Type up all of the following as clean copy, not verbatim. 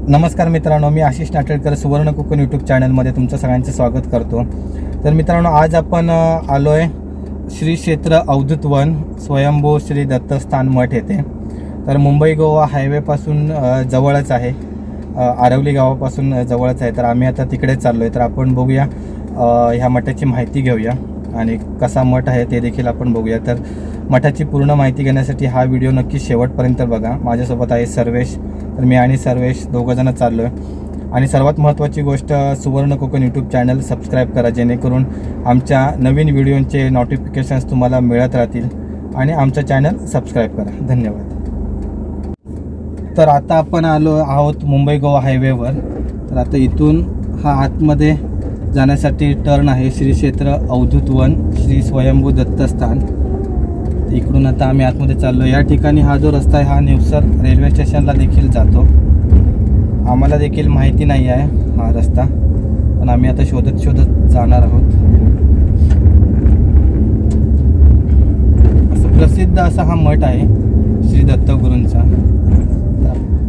नमस्कार मित्रांनो, मी आशिष नाटेडकर सुवर्ण कोकण यूट्यूब चॅनलमध्ये तुमचं सगळ्यांचं स्वागत करतो। तर मित्रांनो, आज आपण आलो आहे श्री क्षेत्र अवधूत वन स्वयंभू श्री दत्तस्थान मठ येथे। तर मुंबई गोवा हायवेपासून जवळच आहे, आरवली गावापासून जवळच आहे। तर आम्ही आता तिकडे चाललो आहे। तर आपण बघूया, ह्या मठाची माहिती घेऊया आणि कसा मठ आहे ते देखील आपण बघूया। तर मठाची पूर्ण माहिती घेण्यासाठी हा व्हिडिओ नक्की शेवटपर्यंत बघा। माझ्यासोबत आहे सर्वेश। तर मी आणि सर्वेश दोघंजण चाललो आहे। आणि सर्वात महत्त्वाची गोष्ट, सुवर्ण कोकण यूट्यूब चॅनल सबस्क्राईब करा, जेणेकरून आमच्या नवीन व्हिडिओंचे नोटिफिकेशन्स तुम्हाला मिळत राहतील। आणि आमचं चॅनल सबस्क्राईब करा। धन्यवाद। तर आता आपण आलो आहोत मुंबई गोवा हायवेवर। तर आता इथून हा आतमध्ये जाण्यासाठी टर्न आहे श्री क्षेत्र अवधूत वन श्री स्वयंभू दत्तस्थान। इकडून आता आम्ही आतमध्ये चाललो। या ठिकाणी हा जो रस्ता आहे हा निवसर रेल्वे स्टेशनला देखील जातो। आम्हाला देखील माहिती नाही आहे हा रस्ता, पण आम्ही आता शोधत जाणार आहोत। असं प्रसिद्ध असा हा मठ आहे श्री दत्तगुरूंचा।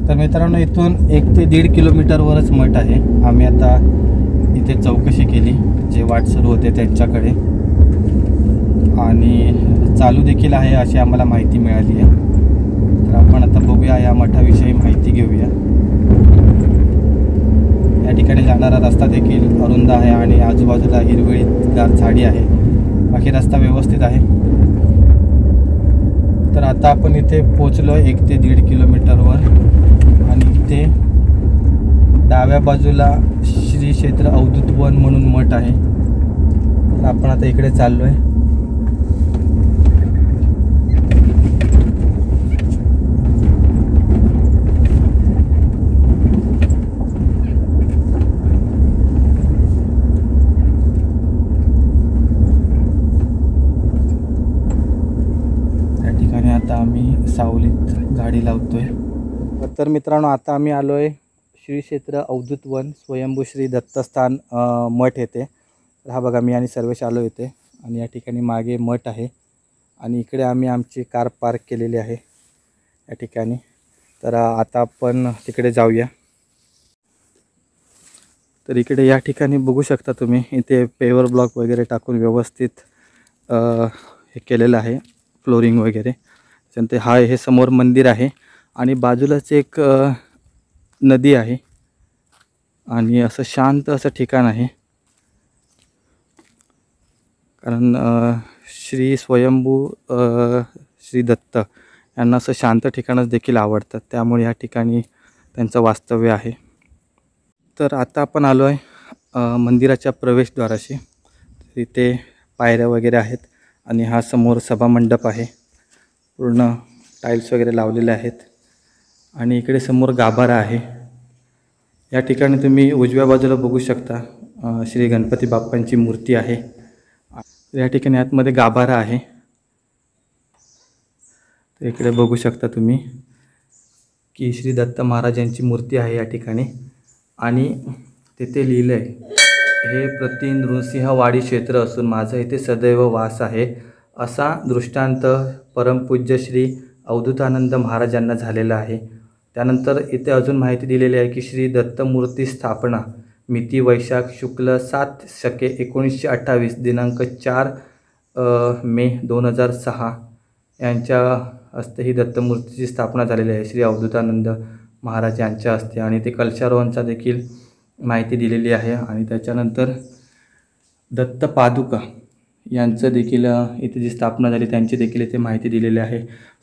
तर मित्रांनो, इथून 1 ते 1.5 किलोमीटरवरच मठ आहे। आम्ही आता इथे चौकशी केली, जे वाट सुरू होते त्यांच्याकडे, आणि चालू देखील आहे अशी आम्हाला माहिती मिळाली आहे। तर आपण आता बघूया, या मठाविषयी माहिती घेऊया। या ठिकाणी जाणारा रस्ता देखील अरुंद आहे आणि आजूबाजूला हिरवळीगार झाडी आहे। बाकी रस्ता व्यवस्थित आहे। तर आता आपण इथे पोचलो 1 ते 1.5 किलोमीटरवर, आणि इथे डाव्या बाजूला श्री क्षेत्र अवधूत वन म्हणून मठ आहे। तर आपण आता इकडे चाललो आहे। आता आम्ही सावलीत गाडी लावतोय। तर मित्रांनो, आता आम्ही आलो आहे श्री क्षेत्र अवधूत वन स्वयंभू श्री दत्तस्थान मठ येथे। तर हा बघा, मी आणि सर्वेश आलो येथे, आणि या ठिकाणी मागे मठ आहे, आणि इकडे आम्ही आमची कार पार्क केलेली आहे या ठिकाणी। तर आता आपण तिकडे जाऊया। तर इकडे या ठिकाणी बघू शकता तुम्ही, इथे पेवर ब्लॉक वगैरे टाकून व्यवस्थित हे केलेलं आहे, फ्लोरिंग वगैरे। त्यानंतर हे समोर मंदिर आहे, आणि बाजूलाच एक नदी आहे, आणि असं शांत असं ठिकाण आहे। कारण श्री स्वयंभू श्री दत्त यांना असं शांत ठिकाणच देखील आवडतात, त्यामुळे या ठिकाणी त्यांचं वास्तव्य आहे। तर आता आपण आलो आहे मंदिराच्या प्रवेशद्वाराशी। इथे पायऱ्या वगैरे आहेत, आणि हा समोर सभामंडप आहे, पूर्ण टाईल्स वगैरे लावलेले आहेत, आणि इकडे समोर गाभारा आहे। या ठिकाणी तुम्ही उजव्या बाजूला बघू शकता श्री गणपती बाप्पांची मूर्ती आहे। या ठिकाणी आतमध्ये गाभारा आहे। तर इकडे बघू शकता तुम्ही की श्री दत्त महाराजांची मूर्ती आहे या ठिकाणी, आणि तिथे लिहिलं आहे, हे प्रति नृसिंहवाडी क्षेत्र असून माझा इथे सदैव वास आहे, असा दृष्टांत परमपूज्य श्री अवधूतानंद महाराजांना झालेला आहे। त्यानंतर इथे अजून माहिती दिलेली आहे की श्री दत्तमूर्ती स्थापना मिती वैशाख शुक्ल 7 शके 1928 दिनांक 4 मे 2006 यांच्या हस्ते ही दत्तमूर्तीची स्थापना झालेली आहे, श्री अवधूतानंद महाराज यांच्या हस्ते। आणि ते कलशारोहणचा देखील माहिती दिलेली आहे। आणि त्याच्यानंतर दत्त पादुका यांचं देखील इथे जी स्थापना झाली त्यांची देखील इथे माहिती दिलेली आहे।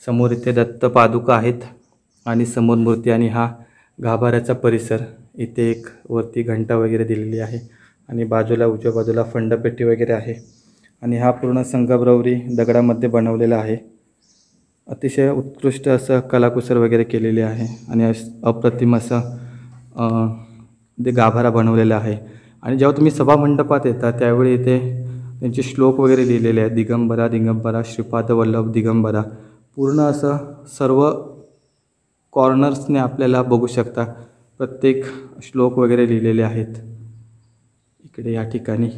समोर इथे दत्त पादुका आहेत, आणि समोर मूर्ती, आणि हा गाभाऱ्याचा परिसर। इथे एक वरती घंटा वगैरे दिलेली आहे, आणि बाजूला उजव्या बाजूला फंडपेटी वगैरे आहे, आणि हा पूर्ण संगमरवरी दगडामध्ये बनवलेला आहे। अतिशय उत्कृष्ट असं कलाकुसर वगैरे केलेली आहे, आणि अप्रतिम असं ते गाभारा बनवलेला आहे। आणि जेव्हा तुम्ही सभामंडपात येता त्यावेळी इथे त्यांचे श्लोक वगैरे लिहिलेले आहेत, दिगंबरा दिगंबरा श्रीपाद वल्लभ दिगंबरा। पूर्ण असं सर्व कॉर्नर्सने आपल्याला बघू शकता, प्रत्येक श्लोक वगैरे लिहिलेले आहेत इकडे या ठिकाणी।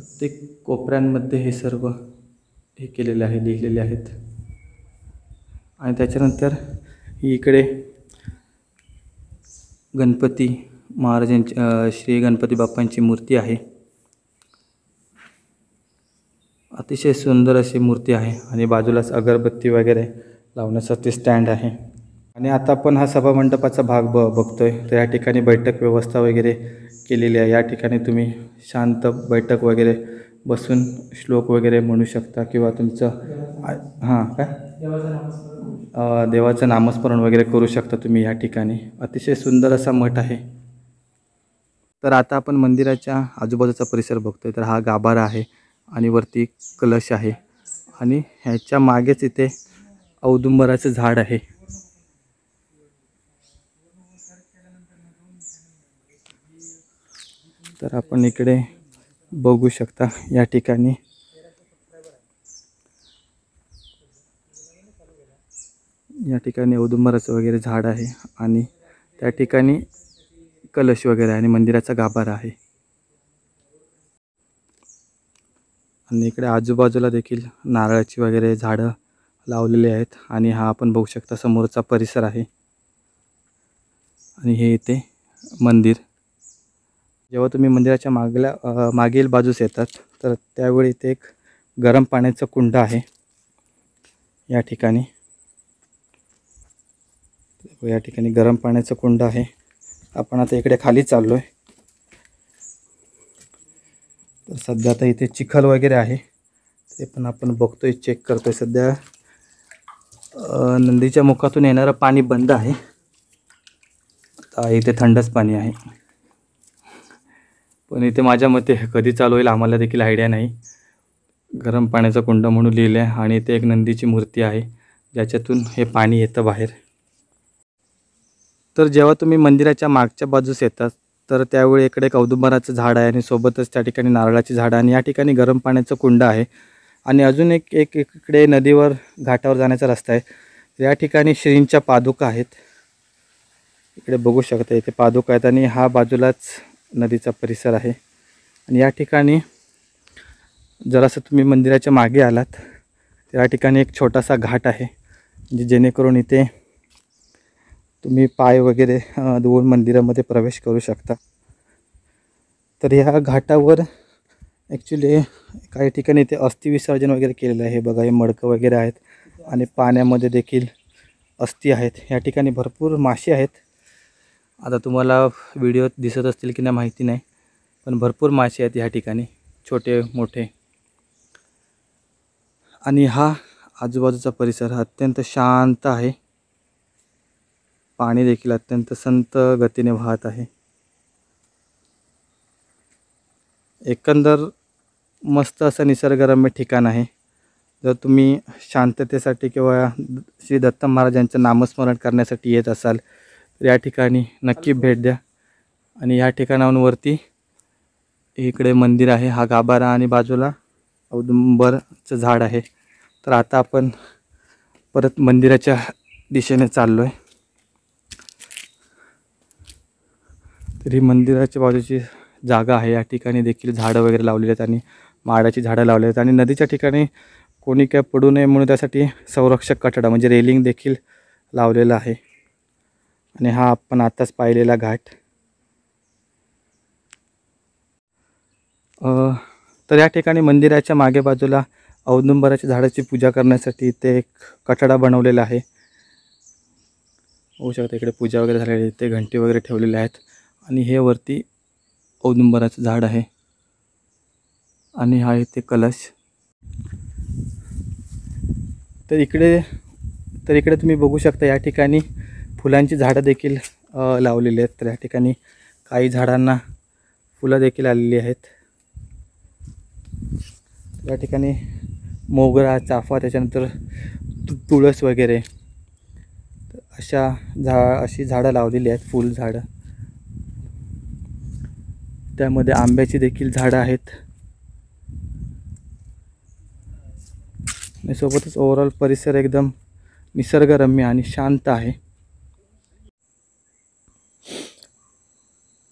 प्रत्येक कोपऱ्यांमध्ये हे सर्व हे केलेले आहे, लिहिलेले आहेत. आणि त्याच्यानंतर ही इकडे गणपती महाराजांची श्री गणपती बाप्पांची मूर्ती आहे. अतिशय सुंदर अशी मूर्ती आहे आणि बाजूलाच अगरबत्ती वगैरे लावण्यासाठी स्टँड आहे. आणि आता आपण हा सभामंडपाचा भाग बघतोय. तर या ठिकाणी बैठक व्यवस्था वगैरे केलेली आहे. या ठिकाणी तुम्ही शांत बैठक वगैरे बसून श्लोक वगैरे म्हणू शकता किंवा तुमचं देवाचं नामस्मरण वगैरे करू शकता तुम्ही या ठिकाणी. अतिशय सुंदर असा मठ आहे. तर आता आपण मंदिराच्या आजूबाजूचा परिसर बघतोय. तर हा गाभारा आहे आणि वरती कलश आहे आणि ह्याच्या मागेच इथे औदुंबराचं झाड आहे. तर आपण इकडे बघू शकता या ठिकाणी औदुंबराचं वगैरे झाड आहे आणि त्या ठिकाणी कलश वगैरे आणि मंदिराचा गाभारा आहे. आणि इकडे आजूबाजूला देखील नारळाची वगैरे झाडं लावलेली आहेत. आणि हा आपण बघू शकता समोरचा परिसर आहे. आणि हे इथे मंदिर. जेव्हा तुम्ही मंदिराच्या मागील बाजूस येतात तर त्यावेळी इथे एक गरम पाण्याचं कुंड आहे या ठिकाणी. गरम पाण्याचं कुंड आहे. आपण आता इकडे खाली चाललो आहे. तर सध्या आता इथे चिखल वगैरे आहे ते पण आपण बघतोय, चेक करतोय. सध्या नंदीच्या मुखातून येणारं पाणी बंद आहे. आता इथे थंडच पाणी आहे, पण इथे माझ्या मते कधी चालू होईल आम्हाला देखील आयडिया नाही. गरम पाण्याचा कुंड म्हणून लिहिलं आहे आणि इथे एक नंदीची मूर्ती आहे ज्याच्यातून हे पाणी येतं बाहेर. तर जेव्हा तुम्ही मंदिराच्या मागच्या बाजूस येतात तर त्यावेळी इकडे एक औदुंबराचं झाड आहे आणि सोबतच त्या ठिकाणी नारळाची झाडं आणि या ठिकाणी गरम पाण्याचं कुंड आहे. आणि अजून एक इकडे नदीवर घाटावर जाण्याचा रस्ता आहे. या ठिकाणी श्रींच्या पादुका आहेत. इकडे बघू शकता इथे पादुका आहेत आणि हा बाजूलाच नदीचा परिसर आहे. आणि या ठिकाणी जरासं तुम्ही मंदिराच्या मागे आलात तर या ठिकाणी एक छोटासा घाट आहे, म्हणजे जेणेकरून इथे तुम्ही पाय वगैरे धुवून मंदिरामध्ये प्रवेश करू शकता. तर ह्या घाटावर ॲक्च्युली काही ठिकाणी इथे अस्थि विसर्जन वगैरे केलेलं आहे. हे बघा, हे मडकं वगैरे आहेत आणि पाण्यामध्ये देखील अस्थि आहेत. या ठिकाणी भरपूर मासे आहेत. आता तुम्हाला व्हिडिओत दिसत असतील की नाही माहिती नाही, पण भरपूर मासे आहेत या ठिकाणी, छोटे मोठे. आणि हा आजूबाजूचा परिसर अत्यंत शांत आहे. पाणी देखील अत्यंत संत गतीने वाहत आहे. एकंदर मस्त असं निसर्गरम्य ठिकाण आहे. जर तुम्ही शांततेसाठी किंवा श्री दत्त महाराजांचं नामस्मरण करण्यासाठी येत असाल तर या ठिकाणी नक्की भेट द्या. आणि या ठिकाणांवरती इकडे मंदिर आहे, हा गाभारा आणि बाजूला औदुंबरचं झाड आहे. तर आता आपण परत मंदिराच्या दिशेने चाललो आहे. तर ही मंदिराच्या बाजूची जागा आहे. या ठिकाणी देखील झाडं वगैरे लावलेली आहेत आणि माडाची झाडं लावली आहेत. आणि नदीच्या ठिकाणी कोणी काय पडू नये म्हणून त्यासाठी संरक्षक कठडा म्हणजे रेलिंग देखील लावलेला आहे. आणि हा आपण आताच पाहिलेला घाट. तर या ठिकाणी मंदिराच्या मागे बाजूला औदुंबराच्या झाडाची पूजा करण्यासाठी इथे एक कठडा बनवलेला आहे. होऊ शकतं इकडे पूजा वगैरे झालेली आहे. इथे घंटी वगैरे ठेवलेले आहेत. आणि हे वरती औदुंबराचं झाड आहे आणि हा इथे कलश. तर इकडे तुम्ही बघू शकता या ठिकाणी फुलांची झाडं देखील लावलेली आहेत. तर या ठिकाणी काही झाडांना फुलं देखील आलेली आहेत. या ठिकाणी मोगरा, चाफा, त्याच्यानंतर तुळस वगैरे अशी झाडं लावलेली आहेत, फुल झाडं. त्यामध्ये आंब्याची देखील झाडं आहेत. आणि सोबतच ओव्हरऑल परिसर एकदम निसर्गरम्य आणि शांत आहे.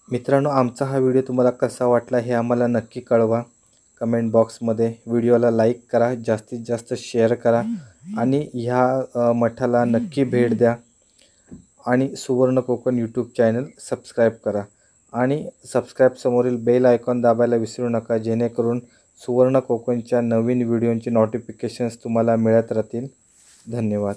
मित्रांनो, आमचा हा व्हिडिओ तुम्हाला कसा वाटला हे आम्हाला नक्की कळवा. कमेंट बॉक्समध्ये. व्हिडिओला लाईक करा, जास्तीत जास्त शेअर करा आणि ह्या मठाला नक्की भेट द्या. आणि सुवर्ण कोकण यूट्यूब चॅनल सबस्क्राईब करा आणि सबस्क्राईब समोरील बेल आयकॉन दाबायला विसरू नका, जेणेकरून सुवर्ण कोकणच्या नवीन व्हिडिओंची नोटिफिकेशन्स तुम्हाला मिळत राहतील. धन्यवाद.